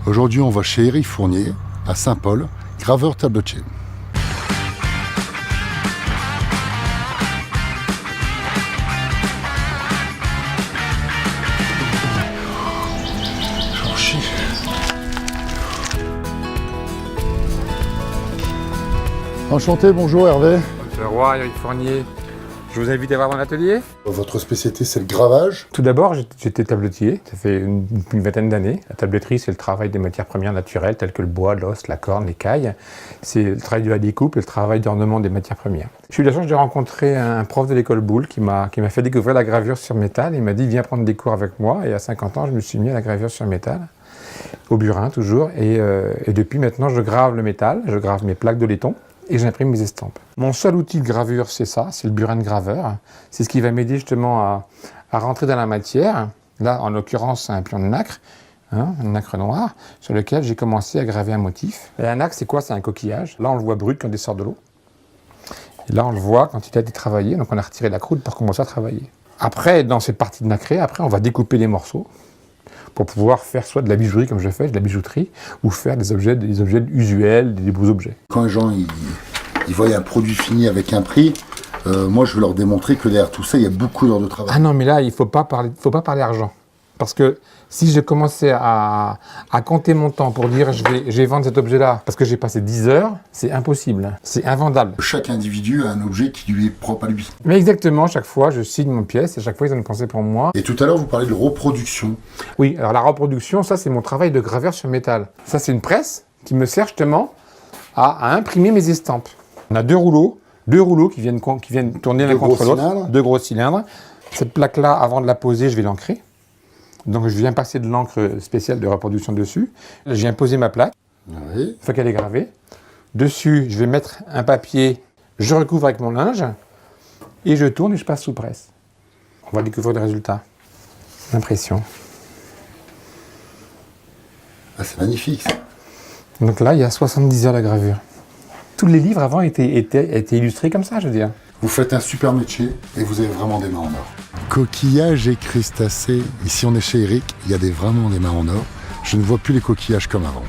Aujourd'hui, on va chez Éric Fournier, à Saint-Paul, graveur tabletier. Enchanté, bonjour Hervé. Monsieur le roi, Éric Fournier. Je vous invite à voir mon atelier. Votre spécialité, c'est le gravage. Tout d'abord, j'étais tabletier, ça fait une vingtaine d'années. La tabletterie, c'est le travail des matières premières naturelles, telles que le bois, l'os, la corne, l'écaille. C'est le travail de la découpe et le travail d'ornement des matières premières. J'ai eu la chance de rencontrer un prof de l'école Boulle qui m'a fait découvrir la gravure sur métal. Il m'a dit, viens prendre des cours avec moi. Et à 50 ans, je me suis mis à la gravure sur métal, au burin toujours. Et depuis maintenant, je grave le métal, je grave mes plaques de laiton. Et j'imprime mes estampes. Mon seul outil de gravure, c'est ça, c'est le burin de graveur. C'est ce qui va m'aider justement à rentrer dans la matière. Là, en l'occurrence, c'est un pion de nacre, un nacre noir, sur lequel j'ai commencé à graver un motif. Et un nacre, c'est quoi? C'est un coquillage. Là, on le voit brut quand il sort de l'eau. Et là, on le voit quand il a été travaillé. Donc, on a retiré la croûte pour commencer à travailler. Après, dans cette partie de nacré, on va découper les morceaux pour pouvoir faire soit de la bijouterie comme je fais, de la bijouterie, ou faire des objets usuels, des beaux objets. Quand les gens ils voient un produit fini avec un prix, moi je veux leur démontrer que derrière tout ça, il y a beaucoup d'heures de travail. Ah non, mais là, il ne faut pas parler argent. Parce que si je commençais à compter mon temps pour dire je vais vendre cet objet-là parce que j'ai passé 10 heures, c'est impossible, c'est invendable. Chaque individu a un objet qui lui est propre à lui. Mais exactement, chaque fois, je signe mon pièce et chaque fois, ils ont une pensée pour moi. Et tout à l'heure, vous parlez de reproduction. Oui, alors la reproduction, ça, c'est mon travail de graveur sur métal. Ça, c'est une presse qui me sert justement à imprimer mes estampes. On a deux rouleaux qui viennent tourner l'un contre l'autre, deux gros cylindres. Cette plaque-là, avant de la poser, je vais l'ancrer. Donc, je viens passer de l'encre spéciale de reproduction dessus. Là, je viens poser ma plaque, une fois qu'elle est gravée. Dessus, je vais mettre un papier, je recouvre avec mon linge, et je tourne et je passe sous presse. On va découvrir le résultat. L'impression. Ah, c'est magnifique, ça. Donc là, il y a 70 heures de gravure. Tous les livres avant étaient illustrés comme ça, je veux dire. Vous faites un super métier et vous avez vraiment des mains en or. Coquillages et crustacés. Ici, on est chez Éric. Il y a vraiment des mains en or. Je ne vois plus les coquillages comme avant.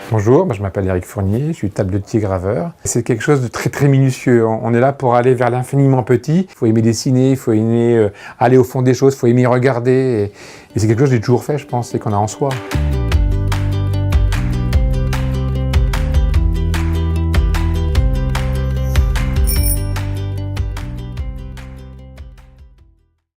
Bonjour, je m'appelle Éric Fournier, je suis tabletier graveur. C'est quelque chose de très très minutieux. On est là pour aller vers l'infiniment petit. Il faut aimer dessiner, il faut aimer aller au fond des choses, il faut aimer regarder. Et c'est quelque chose que j'ai toujours fait, je pense, c'est qu'on a en soi.